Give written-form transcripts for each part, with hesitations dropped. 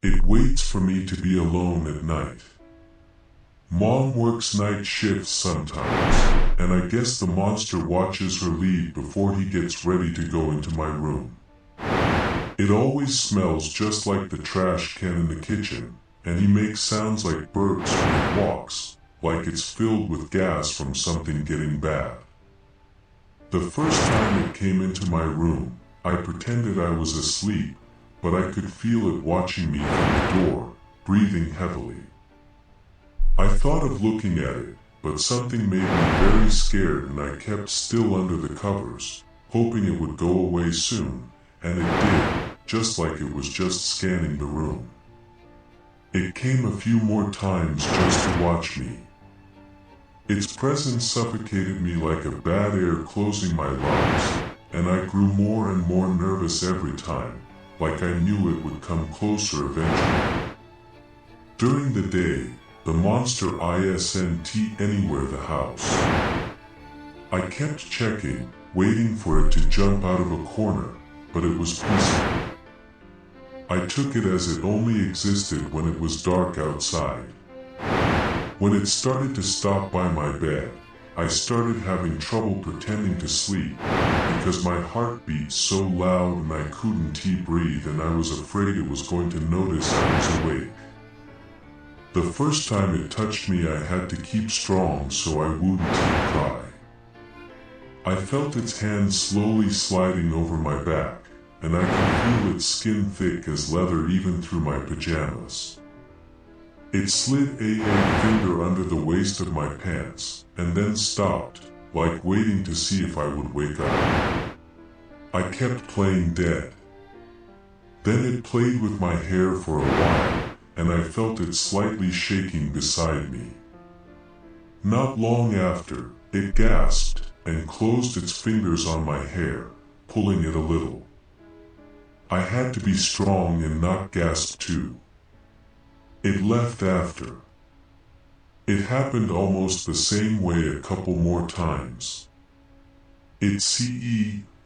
It waits for me to be alone at night. Mom works night shifts sometimes, and I guess the monster watches her leave before he gets ready to go into my room. It always smells just like the trash can in the kitchen, and he makes sounds like burps when he walks, like it's filled with gas from something getting bad. The first time it came into my room, I pretended I was asleep, but I could feel it watching me from the door, breathing heavily. I thought of looking at it, but something made me very scared and I kept still under the covers, hoping it would go away soon, and it did, just like it was just scanning the room. It came a few more times just to watch me. Its presence suffocated me like a bad air closing my lungs, and I grew more and more nervous every time, like I knew it would come closer eventually. During the day, the monster isn't anywhere the house. I kept checking, waiting for it to jump out of a corner, but it was peaceful. I took it as it only existed when it was dark outside. When it started to stop by my bed, I started having trouble pretending to sleep because my heart beat so loud and I couldn't breathe, and I was afraid it was going to notice I was awake. The first time it touched me, I had to keep strong so I wouldn't cry. I felt its hand slowly sliding over my back, and I could feel its skin thick as leather even through my pajamas. It slid a finger under the waist of my pants, and then stopped, like waiting to see if I would wake up. I kept playing dead. Then it played with my hair for a while, and I felt it slightly shaking beside me. Not long after, it gasped and closed its fingers on my hair, pulling it a little. I had to be strong and not gasp too. It left after. It happened almost the same way a couple more times. It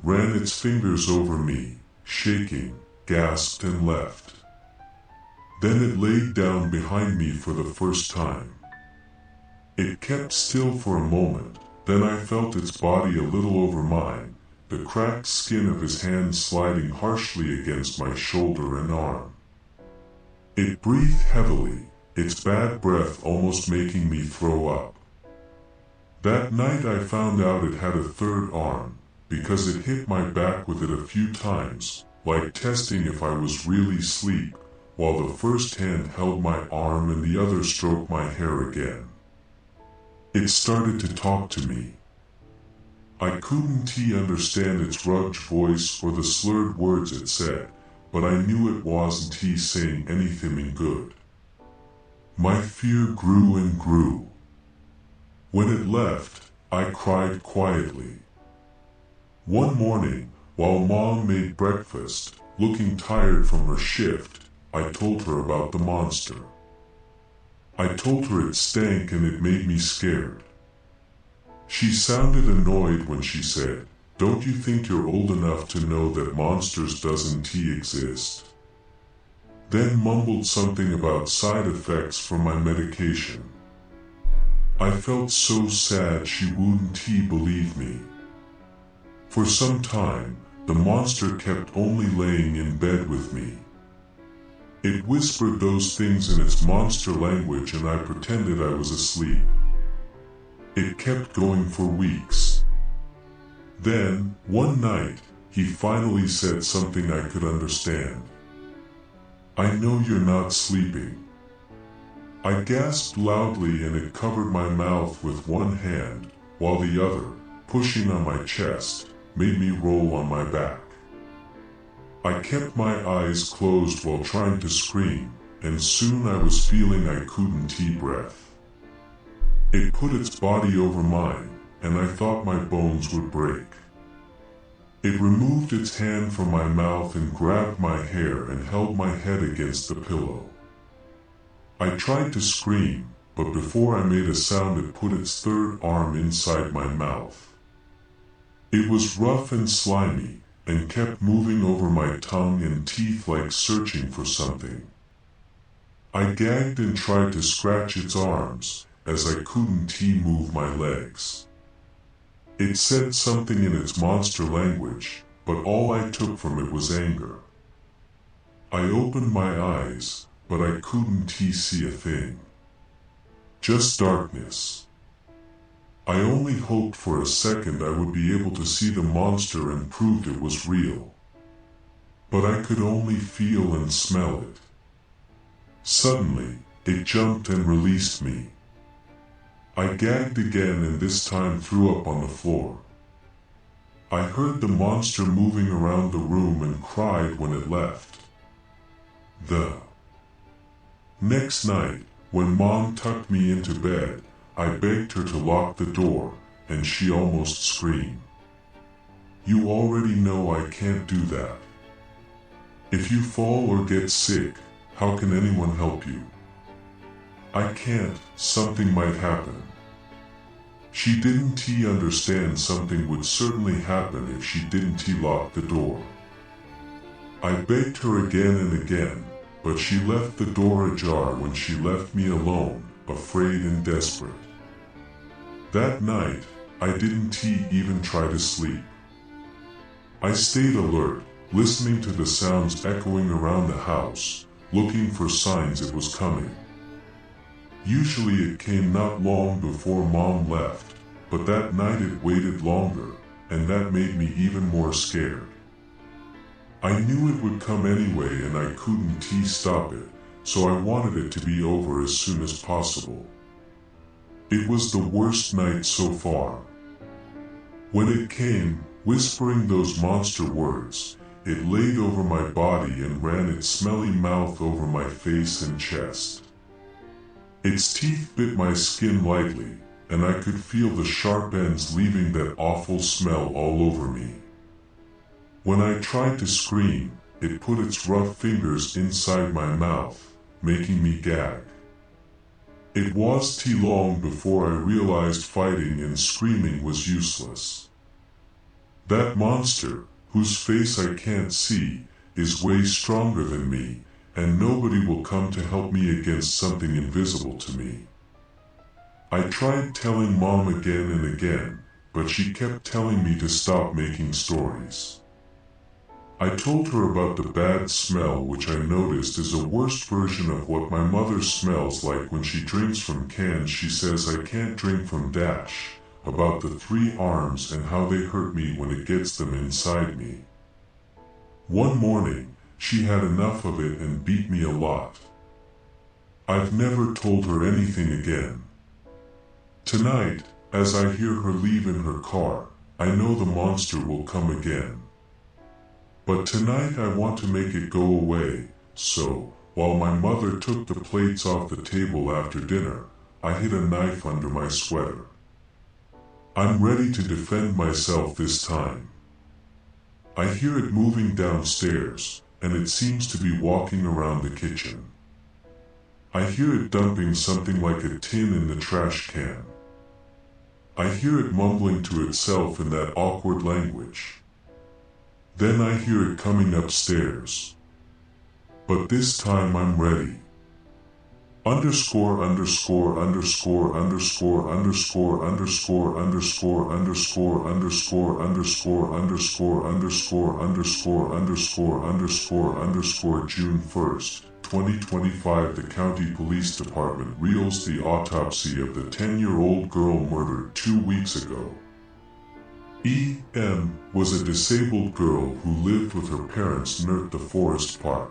ran its fingers over me, shaking, gasped and left. Then it laid down behind me for the first time. It kept still for a moment, then I felt its body a little over mine, the cracked skin of his hand sliding harshly against my shoulder and arm. It breathed heavily, its bad breath almost making me throw up. That night I found out it had a third arm, because it hit my back with it a few times, like testing if I was really asleep, while the first hand held my arm and the other stroked my hair again. It started to talk to me. I couldn't understand its rugged voice or the slurred words it said, but I knew it wasn't saying anything good. My fear grew and grew. When it left, I cried quietly. One morning, while Mom made breakfast, looking tired from her shift, I told her about the monster. I told her it stank and it made me scared. She sounded annoyed when she said, "Don't you think you're old enough to know that monsters doesn't exist?" Then mumbled something about side effects from my medication. I felt so sad she wouldn't believe me. For some time, the monster kept only laying in bed with me. It whispered those things in its monster language and I pretended I was asleep. It kept going for weeks. Then, one night, he finally said something I could understand. "I know you're not sleeping." I gasped loudly and it covered my mouth with one hand, while the other, pushing on my chest, made me roll on my back. I kept my eyes closed while trying to scream, and soon I was feeling I couldn't breathe. It put its body over mine, and I thought my bones would break. It removed its hand from my mouth and grabbed my hair and held my head against the pillow. I tried to scream, but before I made a sound it put its third arm inside my mouth. It was rough and slimy, and kept moving over my tongue and teeth like searching for something. I gagged and tried to scratch its arms, as I couldn't move my legs. It said something in its monster language, but all I took from it was anger. I opened my eyes, but I couldn't see a thing. Just darkness. I only hoped for a second I would be able to see the monster and prove it was real. But I could only feel and smell it. Suddenly, it jumped and released me. I gagged again and this time threw up on the floor. I heard the monster moving around the room and cried when it left. The next night, when Mom tucked me into bed, I begged her to lock the door, and she almost screamed. "You already know I can't do that. If you fall or get sick, how can anyone help you? I can't, something might happen." She didn't understand something would certainly happen if she didn't lock the door. I begged her again and again, but she left the door ajar when she left me alone, afraid and desperate. That night, I didn't even try to sleep. I stayed alert, listening to the sounds echoing around the house, looking for signs it was coming. Usually it came not long before Mom left, but that night it waited longer, and that made me even more scared. I knew it would come anyway and I couldn't stop it, so I wanted it to be over as soon as possible. It was the worst night so far. When it came, whispering those monster words, it laid over my body and ran its smelly mouth over my face and chest. Its teeth bit my skin lightly, and I could feel the sharp ends leaving that awful smell all over me. When I tried to scream, it put its rough fingers inside my mouth, making me gag. It was too long before I realized fighting and screaming was useless. That monster, whose face I can't see, is way stronger than me, and nobody will come to help me against something invisible to me. I tried telling Mom again and again, but she kept telling me to stop making stories. I told her about the bad smell, which I noticed is a worse version of what my mother smells like when she drinks from cans. She says I can't drink from dash, about the 3 arms and how they hurt me when it gets them inside me. One morning, she had enough of it and beat me a lot. I've never told her anything again. Tonight, as I hear her leave in her car, I know the monster will come again. But tonight I want to make it go away, so, while my mother took the plates off the table after dinner, I hid a knife under my sweater. I'm ready to defend myself this time. I hear it moving downstairs, and it seems to be walking around the kitchen. I hear it dumping something like a tin in the trash can. I hear it mumbling to itself in that awkward language. Then I hear it coming upstairs. But this time I'm ready. Underscore underscore underscore underscore underscore underscore underscore underscore underscore underscore underscore underscore underscore underscore underscore underscore June 1st, 2025. The County Police Department reveals the autopsy of the 10-year-old girl murdered 2 weeks ago. E.M. was a disabled girl who lived with her parents near the forest park.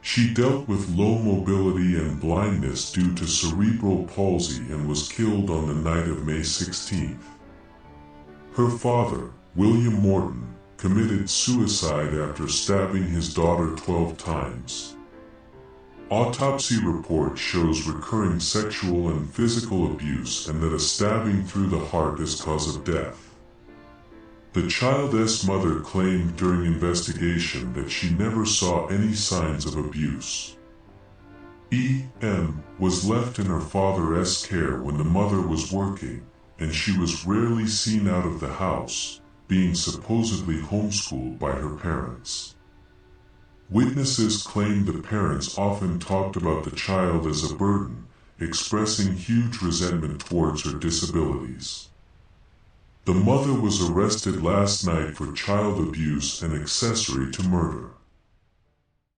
She dealt with low mobility and blindness due to cerebral palsy and was killed on the night of May 16th. Her father, William Morton, committed suicide after stabbing his daughter 12 times. Autopsy report shows recurring sexual and physical abuse and that a stabbing through the heart is cause of death. The child's mother claimed during investigation that she never saw any signs of abuse. E.M. was left in her father's care when the mother was working, and she was rarely seen out of the house, being supposedly homeschooled by her parents. Witnesses claimed the parents often talked about the child as a burden, expressing huge resentment towards her disabilities. The mother was arrested last night for child abuse and accessory to murder.